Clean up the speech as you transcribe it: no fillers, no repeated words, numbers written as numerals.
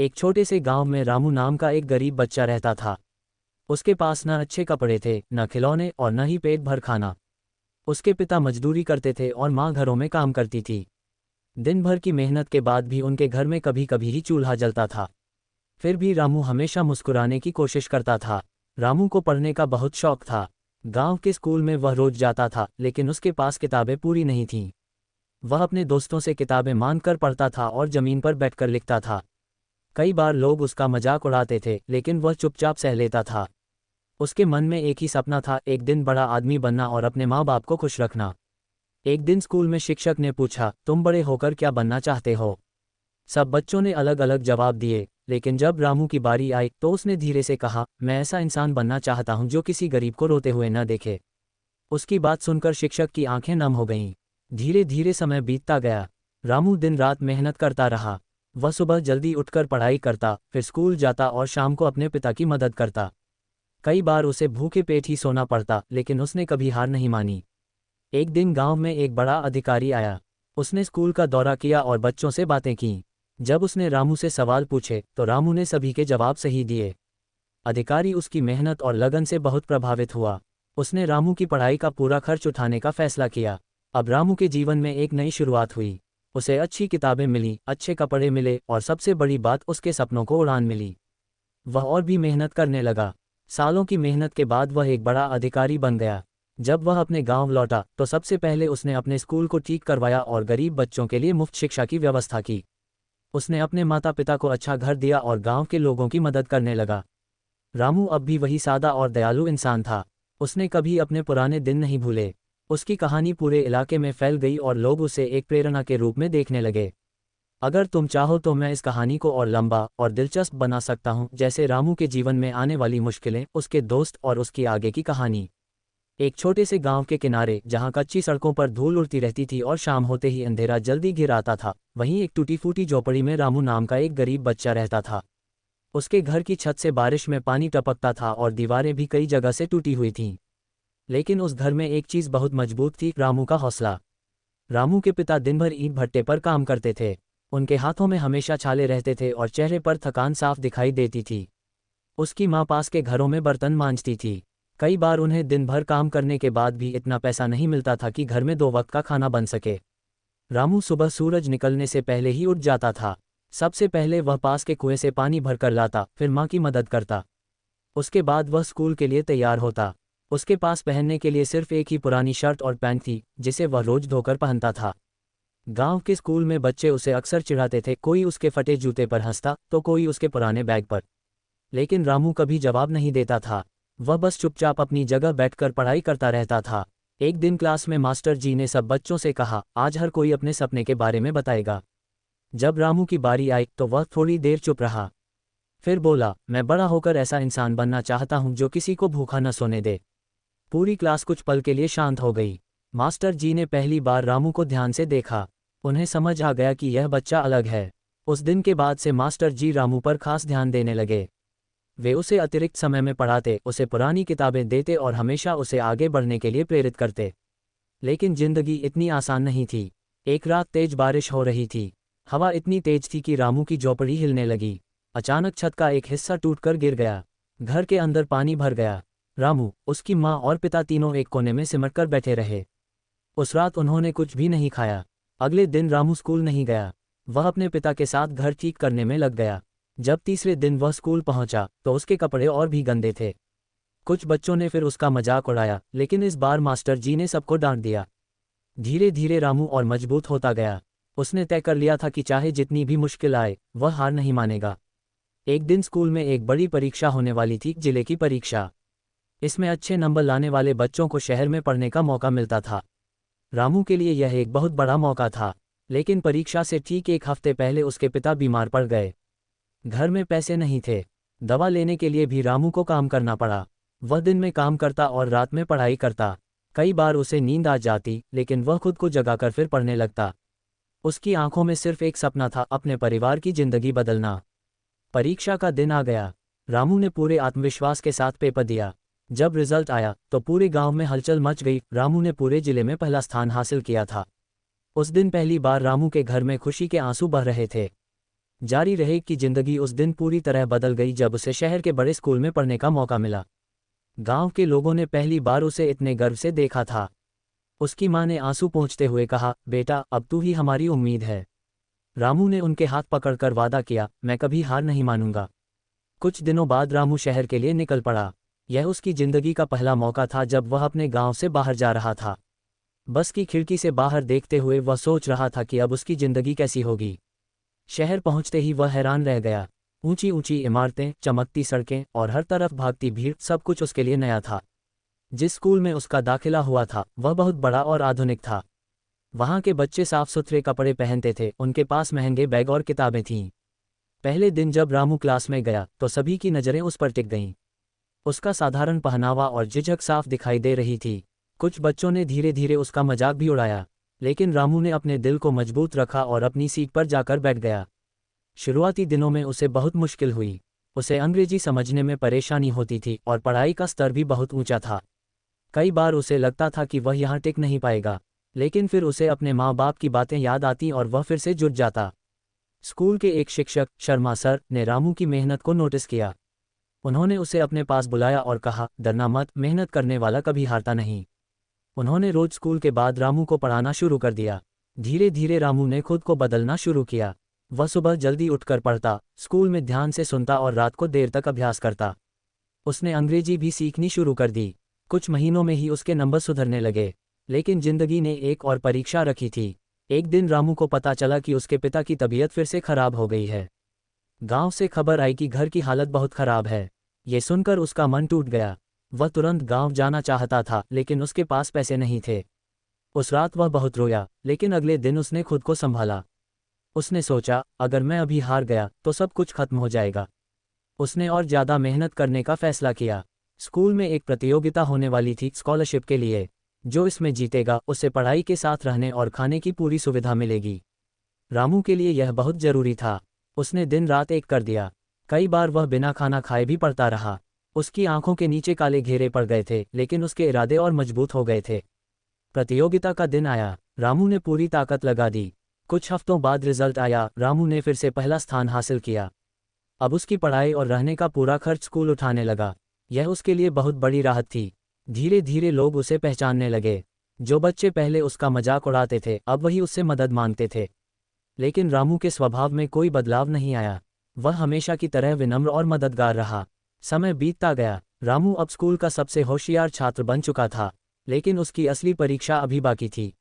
एक छोटे से गांव में रामू नाम का एक गरीब बच्चा रहता था। उसके पास न अच्छे कपड़े थे, न खिलौने और न ही पेट भर खाना। उसके पिता मजदूरी करते थे और माँ घरों में काम करती थी। दिन भर की मेहनत के बाद भी उनके घर में कभी कभी ही चूल्हा जलता था। फिर भी रामू हमेशा मुस्कुराने की कोशिश करता था। रामू को पढ़ने का बहुत शौक था। गांव के स्कूल में वह रोज जाता था, लेकिन उसके पास किताबें पूरी नहीं थीं। वह अपने दोस्तों से किताबें मांगकर पढ़ता था और जमीन पर बैठकर लिखता था। कई बार लोग उसका मजाक उड़ाते थे, लेकिन वह चुपचाप सह लेता था। उसके मन में एक ही सपना था, एक दिन बड़ा आदमी बनना और अपने माँ बाप को खुश रखना। एक दिन स्कूल में शिक्षक ने पूछा, तुम बड़े होकर क्या बनना चाहते हो? सब बच्चों ने अलग अलग जवाब दिए, लेकिन जब रामू की बारी आई तो उसने धीरे से कहा, मैं ऐसा इंसान बनना चाहता हूँ जो किसी गरीब को रोते हुए न देखे। उसकी बात सुनकर शिक्षक की आंखें नम हो गईं। धीरे धीरे समय बीतता गया। रामू दिन रात मेहनत करता रहा। वह सुबह जल्दी उठकर पढ़ाई करता, फिर स्कूल जाता और शाम को अपने पिता की मदद करता। कई बार उसे भूखे पेट ही सोना पड़ता, लेकिन उसने कभी हार नहीं मानी। एक दिन गांव में एक बड़ा अधिकारी आया। उसने स्कूल का दौरा किया और बच्चों से बातें की। जब उसने रामू से सवाल पूछे तो रामू ने सभी के जवाब सही दिए। अधिकारी उसकी मेहनत और लगन से बहुत प्रभावित हुआ। उसने रामू की पढ़ाई का पूरा खर्च उठाने का फैसला किया। अब रामू के जीवन में एक नई शुरुआत हुई। उसे अच्छी किताबें मिली, अच्छे कपड़े मिले और सबसे बड़ी बात, उसके सपनों को उड़ान मिली। वह और भी मेहनत करने लगा। सालों की मेहनत के बाद वह एक बड़ा अधिकारी बन गया। जब वह अपने गांव लौटा तो सबसे पहले उसने अपने स्कूल को ठीक करवाया और गरीब बच्चों के लिए मुफ्त शिक्षा की व्यवस्था की। उसने अपने माता पिता को अच्छा घर दिया और गांव के लोगों की मदद करने लगा। रामू अब भी वही सादा और दयालु इंसान था। उसने कभी अपने पुराने दिन नहीं भूले। उसकी कहानी पूरे इलाके में फैल गई और लोग उसे एक प्रेरणा के रूप में देखने लगे। अगर तुम चाहो तो मैं इस कहानी को और लंबा और दिलचस्प बना सकता हूं, जैसे रामू के जीवन में आने वाली मुश्किलें, उसके दोस्त और उसकी आगे की कहानी। एक छोटे से गांव के किनारे, जहां कच्ची सड़कों पर धूल उड़ती रहती थी और शाम होते ही अंधेरा जल्दी घिर आता था, वहीं एक टूटी फूटी झोपड़ी में रामू नाम का एक गरीब बच्चा रहता था। उसके घर की छत से बारिश में पानी टपकता था और दीवारें भी कई जगह से टूटी हुई थीं। लेकिन उस घर में एक चीज़ बहुत मजबूत थी, रामू का हौसला। रामू के पिता दिन भर ईंट भट्टे पर काम करते थे। उनके हाथों में हमेशा छाले रहते थे और चेहरे पर थकान साफ दिखाई देती थी। उसकी माँ पास के घरों में बर्तन मांजती थी। कई बार उन्हें दिन भर काम करने के बाद भी इतना पैसा नहीं मिलता था कि घर में 2 वक्त का खाना बन सके। रामू सुबह सूरज निकलने से पहले ही उठ जाता था। सबसे पहले वह पास के कुएं से पानी भरकर लाता, फिर माँ की मदद करता। उसके बाद वह स्कूल के लिए तैयार होता। उसके पास पहनने के लिए सिर्फ एक ही पुरानी शर्ट और पैंट थी, जिसे वह रोज धोकर पहनता था। गांव के स्कूल में बच्चे उसे अक्सर चिढ़ाते थे, कोई उसके फटे जूते पर हंसता तो कोई उसके पुराने बैग पर। लेकिन रामू कभी जवाब नहीं देता था। वह बस चुपचाप अपनी जगह बैठकर पढ़ाई करता रहता था। एक दिन क्लास में मास्टर जी ने सब बच्चों से कहा, आज हर कोई अपने सपने के बारे में बताएगा। जब रामू की बारी आई तो वह थोड़ी देर चुप रहा। फिर बोला, मैं बड़ा होकर ऐसा इंसान बनना चाहता हूं जो किसी को भूखा न सोने दे। पूरी क्लास कुछ पल के लिए शांत हो गई। मास्टर जी ने पहली बार रामू को ध्यान से देखा। उन्हें समझ आ गया कि यह बच्चा अलग है। उस दिन के बाद से मास्टर जी रामू पर खास ध्यान देने लगे। वे उसे अतिरिक्त समय में पढ़ाते, उसे पुरानी किताबें देते और हमेशा उसे आगे बढ़ने के लिए प्रेरित करते। लेकिन जिंदगी इतनी आसान नहीं थी। एक रात तेज बारिश हो रही थी। हवा इतनी तेज थी कि रामू की झोपड़ी हिलने लगी। अचानक छत का एक हिस्सा टूटकर गिर गया। घर के अंदर पानी भर गया। रामू, उसकी माँ और पिता तीनों एक कोने में सिमटकर बैठे रहे। उस रात उन्होंने कुछ भी नहीं खाया। अगले दिन रामू स्कूल नहीं गया। वह अपने पिता के साथ घर ठीक करने में लग गया। जब तीसरे दिन वह स्कूल पहुंचा तो उसके कपड़े और भी गंदे थे। कुछ बच्चों ने फिर उसका मजाक उड़ाया, लेकिन इस बार मास्टर जी ने सबको डांट दिया। धीरे धीरे रामू और मजबूत होता गया। उसने तय कर लिया था कि चाहे जितनी भी मुश्किल आए, वह हार नहीं मानेगा। एक दिन स्कूल में एक बड़ी परीक्षा होने वाली थी, जिले की परीक्षा। इसमें अच्छे नंबर लाने वाले बच्चों को शहर में पढ़ने का मौका मिलता था। रामू के लिए यह एक बहुत बड़ा मौका था। लेकिन परीक्षा से ठीक एक हफ्ते पहले उसके पिता बीमार पड़ गए। घर में पैसे नहीं थे। दवा लेने के लिए भी रामू को काम करना पड़ा। वह दिन में काम करता और रात में पढ़ाई करता। कई बार उसे नींद आ जाती, लेकिन वह खुद को जगाकर फिर पढ़ने लगता। उसकी आंखों में सिर्फ एक सपना था, अपने परिवार की जिंदगी बदलना। परीक्षा का दिन आ गया। रामू ने पूरे आत्मविश्वास के साथ पेपर दिया। जब रिजल्ट आया तो पूरे गांव में हलचल मच गई। रामू ने पूरे जिले में पहला स्थान हासिल किया था। उस दिन पहली बार रामू के घर में खुशी के आंसू बह रहे थे। जारी रहे कि जिंदगी उस दिन पूरी तरह बदल गई जब उसे शहर के बड़े स्कूल में पढ़ने का मौका मिला। गांव के लोगों ने पहली बार उसे इतने गर्व से देखा था। उसकी मां ने आंसू पोंछते हुए कहा, बेटा अब तू ही हमारी उम्मीद है। रामू ने उनके हाथ पकड़कर वादा किया, मैं कभी हार नहीं मानूंगा। कुछ दिनों बाद रामू शहर के लिए निकल पड़ा। यह उसकी जिंदगी का पहला मौका था जब वह अपने गांव से बाहर जा रहा था। बस की खिड़की से बाहर देखते हुए वह सोच रहा था कि अब उसकी जिंदगी कैसी होगी। शहर पहुंचते ही वह हैरान रह गया। ऊंची ऊंची इमारतें, चमकती सड़कें और हर तरफ भागती भीड़, सब कुछ उसके लिए नया था। जिस स्कूल में उसका दाखिला हुआ था वह बहुत बड़ा और आधुनिक था। वहां के बच्चे साफ सुथरे कपड़े पहनते थे, उनके पास महंगे बैग और किताबें थीं। पहले दिन जब रामू क्लास में गया तो सभी की नज़रें उस पर टिक गईं। उसका साधारण पहनावा और झिझक साफ दिखाई दे रही थी। कुछ बच्चों ने धीरे धीरे उसका मजाक भी उड़ाया, लेकिन रामू ने अपने दिल को मजबूत रखा और अपनी सीट पर जाकर बैठ गया। शुरुआती दिनों में उसे बहुत मुश्किल हुई। उसे अंग्रेजी समझने में परेशानी होती थी और पढ़ाई का स्तर भी बहुत ऊंचा था। कई बार उसे लगता था कि वह यहाँ टिक नहीं पाएगा, लेकिन फिर उसे अपने माँ बाप की बातें याद आती और वह फिर से जुट जाता। स्कूल के एक शिक्षक, शर्मा सर, ने रामू की मेहनत को नोटिस किया। उन्होंने उसे अपने पास बुलाया और कहा, डरना मत, मेहनत करने वाला कभी हारता नहीं। उन्होंने रोज स्कूल के बाद रामू को पढ़ाना शुरू कर दिया। धीरे धीरे रामू ने खुद को बदलना शुरू किया। वह सुबह जल्दी उठकर पढ़ता, स्कूल में ध्यान से सुनता और रात को देर तक अभ्यास करता। उसने अंग्रेजी भी सीखनी शुरू कर दी। कुछ महीनों में ही उसके नंबर सुधरने लगे, लेकिन जिंदगी ने एक और परीक्षा रखी थी। एक दिन रामू को पता चला कि उसके पिता की तबीयत फिर से खराब हो गई है। गांव से खबर आई कि घर की हालत बहुत खराब है। ये सुनकर उसका मन टूट गया। वह तुरंत गांव जाना चाहता था, लेकिन उसके पास पैसे नहीं थे। उस रात वह बहुत रोया, लेकिन अगले दिन उसने खुद को संभाला। उसने सोचा, अगर मैं अभी हार गया तो सब कुछ खत्म हो जाएगा। उसने और ज़्यादा मेहनत करने का फैसला किया। स्कूल में एक प्रतियोगिता होने वाली थी स्कॉलरशिप के लिए। जो इसमें जीतेगा उसे पढ़ाई के साथ रहने और खाने की पूरी सुविधा मिलेगी। रामू के लिए यह बहुत जरूरी था। उसने दिन रात एक कर दिया। कई बार वह बिना खाना खाए भी पढ़ता रहा। उसकी आंखों के नीचे काले घेरे पड़ गए थे, लेकिन उसके इरादे और मजबूत हो गए थे। प्रतियोगिता का दिन आया। रामू ने पूरी ताकत लगा दी। कुछ हफ्तों बाद रिजल्ट आया। रामू ने फिर से पहला स्थान हासिल किया। अब उसकी पढ़ाई और रहने का पूरा खर्च स्कूल उठाने लगा। यह उसके लिए बहुत बड़ी राहत थी। धीरे धीरे लोग उसे पहचानने लगे। जो बच्चे पहले उसका मजाक उड़ाते थे अब वही उससे मदद मांगते थे। लेकिन रामू के स्वभाव में कोई बदलाव नहीं आया। वह हमेशा की तरह विनम्र और मददगार रहा। समय बीतता गया। रामू अब स्कूल का सबसे होशियार छात्र बन चुका था, लेकिन उसकी असली परीक्षा अभी बाकी थी।